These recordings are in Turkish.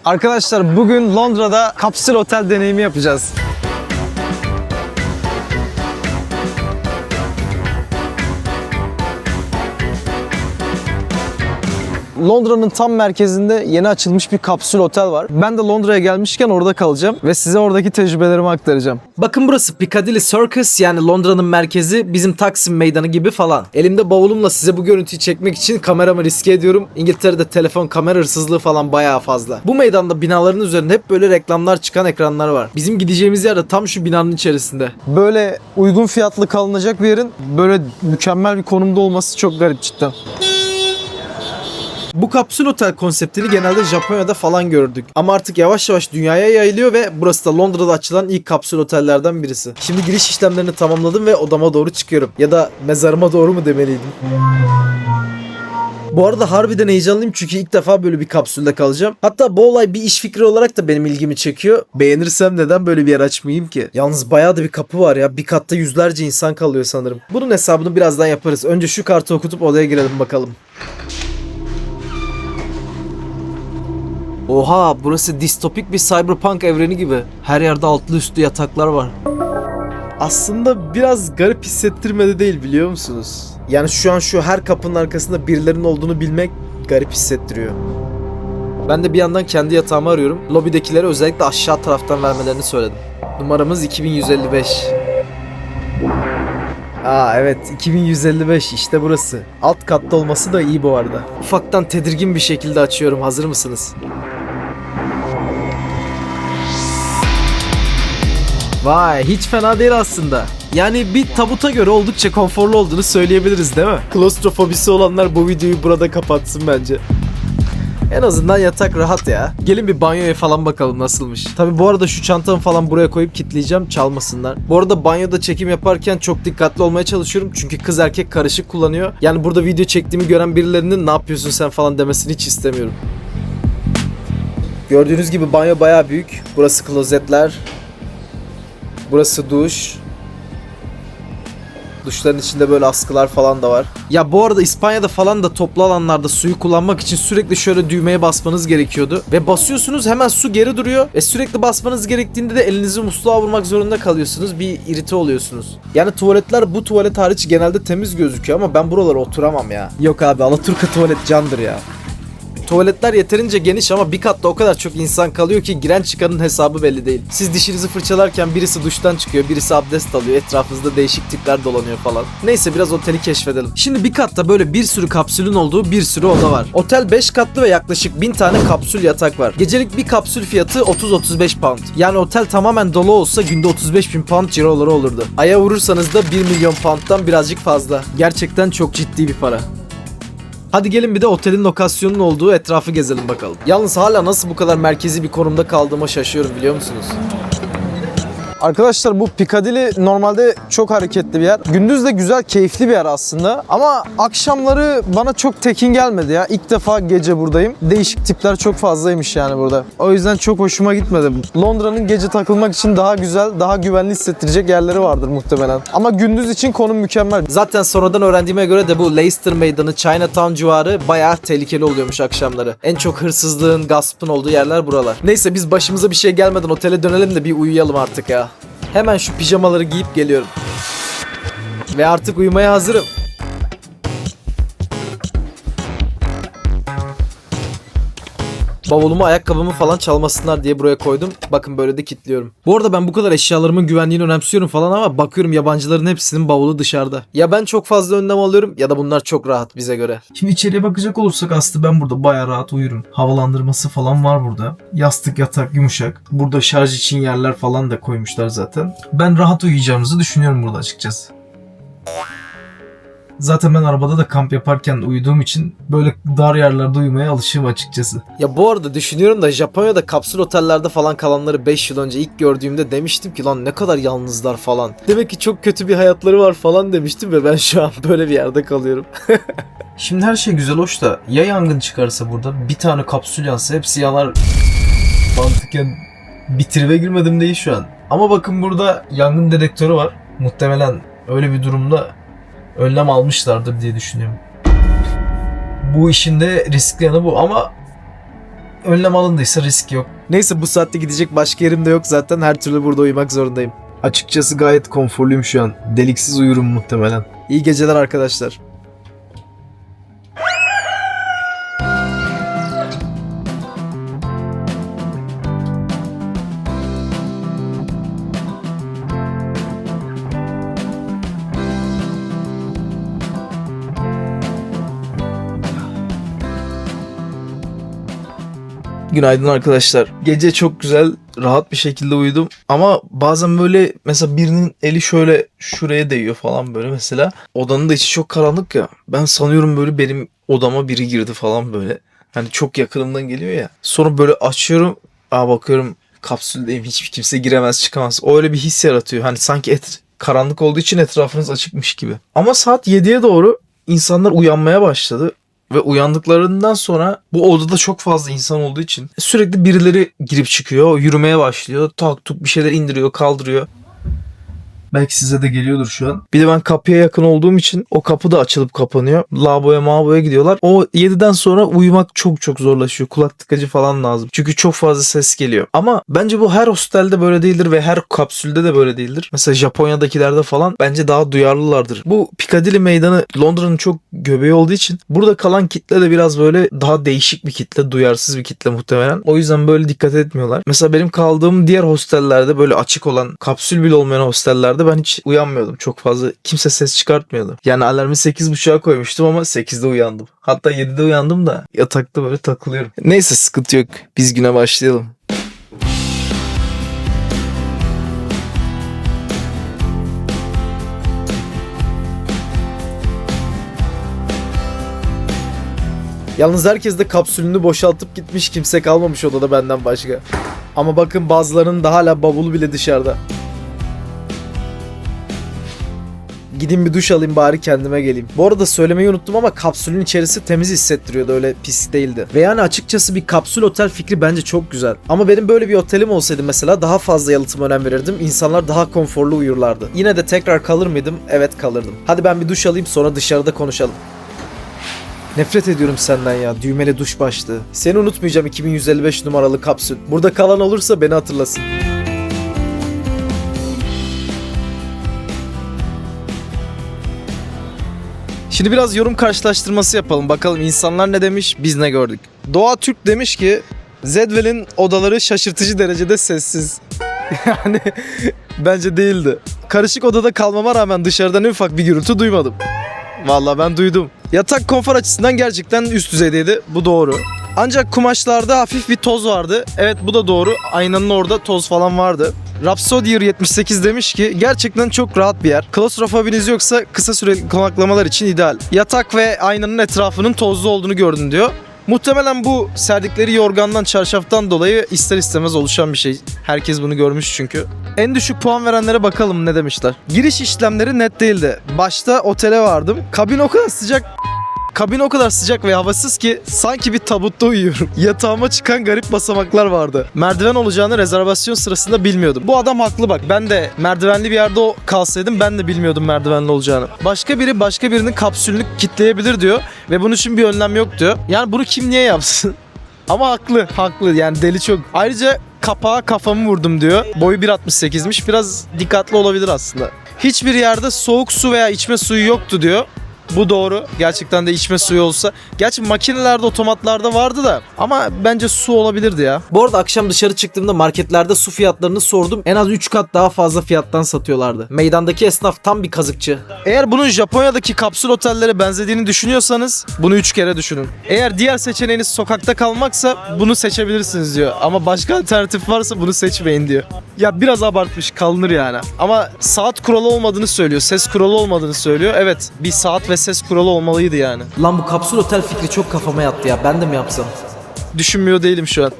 Arkadaşlar bugün Londra'da kapsül otel deneyimi yapacağız. Londra'nın tam merkezinde yeni açılmış bir kapsül otel var. Ben de Londra'ya gelmişken orada kalacağım ve size oradaki tecrübelerimi aktaracağım. Bakın burası Piccadilly Circus, yani Londra'nın merkezi, bizim Taksim Meydanı gibi falan. Elimde bavulumla size bu görüntüyü çekmek için kameramı riske ediyorum. İngiltere'de telefon kamera hırsızlığı falan bayağı fazla. Bu meydanda binaların üzerinde hep böyle reklamlar çıkan ekranlar var. Bizim gideceğimiz yer de tam şu binanın içerisinde. Böyle uygun fiyatlı kalınacak bir yerin böyle mükemmel bir konumda olması çok garip cidden. Bu kapsül otel konseptini genelde Japonya'da falan gördük. Ama artık yavaş yavaş dünyaya yayılıyor ve burası da Londra'da açılan ilk kapsül otellerden birisi. Şimdi giriş işlemlerini tamamladım ve odama doğru çıkıyorum. Ya da mezarıma doğru mu demeliydim? Bu arada harbiden heyecanlıyım çünkü ilk defa böyle bir kapsülde kalacağım. Hatta bu olay bir iş fikri olarak da benim ilgimi çekiyor. Beğenirsem neden böyle bir yer açmayayım ki? Yalnız bayağı da bir kapı var ya. Bir katta yüzlerce insan kalıyor sanırım. Bunun hesabını birazdan yaparız. Önce şu kartı okutup odaya girelim bakalım. Oha, burası distopik bir cyberpunk evreni gibi. Her yerde altlı üstlü yataklar var. Aslında biraz garip hissettirmedi değil, biliyor musunuz? Yani şu an şu her kapının arkasında birilerinin olduğunu bilmek garip hissettiriyor. Ben de bir yandan kendi yatağımı arıyorum. Lobidekilere özellikle aşağı taraftan vermelerini söyledim. Numaramız 2155. Evet, 2155 işte burası. Alt katta olması da iyi bu arada. Ufaktan tedirgin bir şekilde açıyorum. Hazır mısınız? Vay, hiç fena değil aslında. Yani bir tabuta göre oldukça konforlu olduğunu söyleyebiliriz değil mi? Klostrofobisi olanlar bu videoyu burada kapatsın bence. En azından yatak rahat ya. Gelin bir banyoya falan bakalım nasılmış. Tabi bu arada şu çantamı falan buraya koyup kilitleyeceğim, çalmasınlar. Bu arada banyoda çekim yaparken çok dikkatli olmaya çalışıyorum. Çünkü kız erkek karışık kullanıyor. Yani burada video çektiğimi gören birilerinin ne yapıyorsun sen falan demesini hiç istemiyorum. Gördüğünüz gibi banyo bayağı büyük. Burası klozetler. Burası duş. Duşların içinde böyle askılar falan da var. Ya bu arada İspanya'da falan da toplu alanlarda suyu kullanmak için sürekli şöyle düğmeye basmanız gerekiyordu. Ve basıyorsunuz, hemen su geri duruyor. Sürekli basmanız gerektiğinde de elinizi musluğa vurmak zorunda kalıyorsunuz. Bir irite oluyorsunuz. Yani tuvaletler bu tuvalet hariç genelde temiz gözüküyor ama ben buralara oturamam ya. Yok abi, Alaturka tuvalet candır ya. Tuvaletler yeterince geniş ama bir katta o kadar çok insan kalıyor ki giren çıkanın hesabı belli değil. Siz dişinizi fırçalarken birisi duştan çıkıyor, birisi abdest alıyor, etrafınızda değişik tipler dolanıyor falan. Neyse, biraz oteli keşfedelim. Şimdi bir katta böyle bir sürü kapsülün olduğu bir sürü oda var. Otel 5 katlı ve yaklaşık 1000 tane kapsül yatak var. Gecelik bir kapsül fiyatı 30-35 pound. Yani otel tamamen dolu olsa günde 35.000 pound ciroları olurdu. Aya vurursanız da 1 milyon pound'dan birazcık fazla. Gerçekten çok ciddi bir para. Hadi gelin bir de otelin lokasyonunun olduğu etrafı gezelim bakalım. Yalnız hala nasıl bu kadar merkezi bir konumda kaldığıma şaşıyorum, biliyor musunuz? Arkadaşlar bu Piccadilly normalde çok hareketli bir yer. Gündüz de güzel, keyifli bir yer aslında. Ama akşamları bana çok tekin gelmedi ya. İlk defa gece buradayım. Değişik tipler çok fazlaymış yani burada. O yüzden çok hoşuma gitmedi. Londra'nın gece takılmak için daha güzel, daha güvenli hissettirecek yerleri vardır muhtemelen. Ama gündüz için konum mükemmel. Zaten sonradan öğrendiğime göre de bu Leicester Meydanı, Chinatown civarı bayağı tehlikeli oluyormuş akşamları. En çok hırsızlığın, gaspın olduğu yerler buralar. Neyse, biz başımıza bir şey gelmeden otele dönelim de bir uyuyalım artık ya. Hemen şu pijamaları giyip geliyorum. Ve artık uyumaya hazırım. Bavulumu, ayakkabımı falan çalmasınlar diye buraya koydum. Bakın böyle de kilitliyorum. Bu arada ben bu kadar eşyalarımın güvenliğini önemsiyorum falan ama bakıyorum yabancıların hepsinin bavulu dışarıda. Ya ben çok fazla önlem alıyorum ya da bunlar çok rahat bize göre. Şimdi içeriye bakacak olursak aslında ben burada bayağı rahat uyurum. Havalandırması falan var burada. Yastık, yatak yumuşak. Burada şarj için yerler falan da koymuşlar zaten. Ben rahat uyuyacağımızı düşünüyorum burada açıkçası. Zaten ben arabada da kamp yaparken uyuduğum için böyle dar yerlerde uyumaya alışığım açıkçası. Ya bu arada düşünüyorum da Japonya'da kapsül otellerde falan kalanları 5 yıl önce ilk gördüğümde demiştim ki lan ne kadar yalnızlar falan. Demek ki çok kötü bir hayatları var falan demiştim ve ben şu an böyle bir yerde kalıyorum. Şimdi her şey güzel hoş da ya yangın çıkarsa burada bir tane kapsül yansa hepsi yanar. Mantıken bir tribe girmedim değil şu an. Ama bakın burada yangın dedektörü var. Muhtemelen öyle bir durumda önlem almışlardır diye düşünüyorum. Bu işin de riskli yanı bu ama önlem alındıysa risk yok. Neyse bu saatte gidecek başka yerim de yok zaten. Her türlü burada uyumak zorundayım. Açıkçası gayet konforluyum şu an. Deliksiz uyurum muhtemelen. İyi geceler arkadaşlar. Günaydın arkadaşlar. Gece çok güzel, rahat bir şekilde uyudum. Ama bazen böyle mesela birinin eli şöyle şuraya değiyor falan böyle mesela. Odanın da içi çok karanlık ya. Ben sanıyorum böyle benim odama biri girdi falan böyle. Hani çok yakınımdan geliyor ya. Sonra böyle açıyorum. Bakıyorum kapsüldeyim. Hiçbir kimse giremez çıkamaz. O öyle bir his yaratıyor. Hani sanki karanlık olduğu için etrafınız açıkmış gibi. Ama saat 7'ye doğru insanlar uyanmaya başladı. Ve uyandıklarından sonra bu odada çok fazla insan olduğu için sürekli birileri girip çıkıyor, yürümeye başlıyor. Tak tuk bir şeyler indiriyor, kaldırıyor. Belki size de geliyordur şu an. Bir de ben kapıya yakın olduğum için o kapı da açılıp kapanıyor. Lavaboya gidiyorlar. O 7'den sonra uyumak çok çok zorlaşıyor. Kulak tıkacı falan lazım. Çünkü çok fazla ses geliyor. Ama bence bu her hostelde böyle değildir ve her kapsülde de böyle değildir. Mesela Japonya'dakilerde falan bence daha duyarlılardır. Bu Piccadilly meydanı Londra'nın çok göbeği olduğu için burada kalan kitle de biraz böyle daha değişik bir kitle. Duyarsız bir kitle muhtemelen. O yüzden böyle dikkat etmiyorlar. Mesela benim kaldığım diğer hostellerde böyle açık olan kapsül bile olmayan hostellerde ben hiç uyanmıyordum. Çok fazla kimse ses çıkartmıyordu. Yani alarmı 8.30'a koymuştum ama 8'de uyandım. Hatta 7'de uyandım da yatakta böyle takılıyorum. Neyse sıkıntı yok. Biz güne başlayalım. Yalnız herkes de kapsülünü boşaltıp gitmiş. Kimse kalmamış odada benden başka. Ama bakın bazılarının da hala bavulu bile dışarıda. Gideyim bir duş alayım bari kendime geleyim. Bu arada söylemeyi unuttum ama kapsülün içerisi temiz hissettiriyordu, öyle pis değildi. Ve yani açıkçası bir kapsül otel fikri bence çok güzel. Ama benim böyle bir otelim olsaydı mesela daha fazla yalıtıma önem verirdim. İnsanlar daha konforlu uyurlardı. Yine de tekrar kalır mıydım? Evet kalırdım. Hadi ben bir duş alayım sonra dışarıda konuşalım. Nefret ediyorum senden ya, düğmeli duş başlığı. Seni unutmayacağım 2155 numaralı kapsül. Burada kalan olursa beni hatırlasın. Şimdi biraz yorum karşılaştırması yapalım. Bakalım insanlar ne demiş, biz ne gördük. Doğa Türk demiş ki Zedwell'in odaları şaşırtıcı derecede sessiz. Yani bence değildi. Karışık odada kalmama rağmen dışarıdan en ufak bir gürültü duymadım. Vallahi ben duydum. Yatak konfor açısından gerçekten üst düzeydeydi. Bu doğru. Ancak kumaşlarda hafif bir toz vardı. Evet bu da doğru. Aynanın orada toz falan vardı. Rhapsodier 78 demiş ki gerçekten çok rahat bir yer. Klostrofobiniz yoksa kısa süreli konaklamalar için ideal. Yatak ve aynanın etrafının tozlu olduğunu gördüm diyor. Muhtemelen bu serdikleri yorgandan, çarşaftan dolayı ister istemez oluşan bir şey. Herkes bunu görmüş çünkü. En düşük puan verenlere bakalım ne demişler. Giriş işlemleri net değildi. Başta otele vardım. Kabin o kadar sıcak ve havasız ki sanki bir tabutta uyuyorum. Yatağıma çıkan garip basamaklar vardı. Merdiven olacağını rezervasyon sırasında bilmiyordum. Bu adam haklı bak. Ben de merdivenli bir yerde kalsaydım ben de bilmiyordum merdivenli olacağını. Başka birinin kapsülünü kitleyebilir diyor ve bunun için bir önlem yok diyor. Yani bunu kim niye yapsın? Ama haklı yani deli çok. Ayrıca kapağa kafamı vurdum diyor. Boyu 1.68'miş. Biraz dikkatli olabilir aslında. Hiçbir yerde soğuk su veya içme suyu yoktu diyor. Bu doğru. Gerçekten de içme suyu olsa. Gerçi makinelerde, otomatlarda vardı da. Ama bence su olabilirdi ya. Bu arada akşam dışarı çıktığımda marketlerde su fiyatlarını sordum. En az 3 kat daha fazla fiyattan satıyorlardı. Meydandaki esnaf tam bir kazıkçı. Eğer bunun Japonya'daki kapsül otellere benzediğini düşünüyorsanız bunu 3 kere düşünün. Eğer diğer seçeneğiniz sokakta kalmaksa bunu seçebilirsiniz diyor. Ama başka alternatif varsa bunu seçmeyin diyor. Ya biraz abartmış, kalınır yani. Ama saat kuralı olmadığını söylüyor. Ses kuralı olmadığını söylüyor. Evet, bir saat ve ses kuralı olmalıydı yani. Lan bu kapsül otel fikri çok kafama yattı ya. Ben de mi yapsam? Düşünmüyor değilim şu an.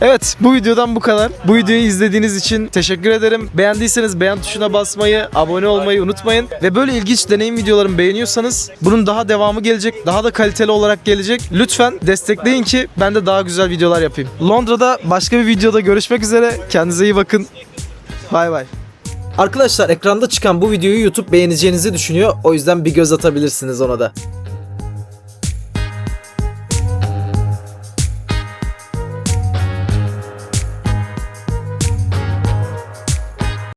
Evet, bu videodan bu kadar. Bu videoyu izlediğiniz için teşekkür ederim. Beğendiyseniz beğen tuşuna basmayı, abone olmayı unutmayın. Ve böyle ilginç deneyim videolarımı beğeniyorsanız bunun daha devamı gelecek. Daha da kaliteli olarak gelecek. Lütfen destekleyin ki ben de daha güzel videolar yapayım. Londra'da başka bir videoda görüşmek üzere. Kendinize iyi bakın. Bay bay. Arkadaşlar ekranda çıkan bu videoyu YouTube beğeneceğinizi düşünüyor. O yüzden bir göz atabilirsiniz ona da.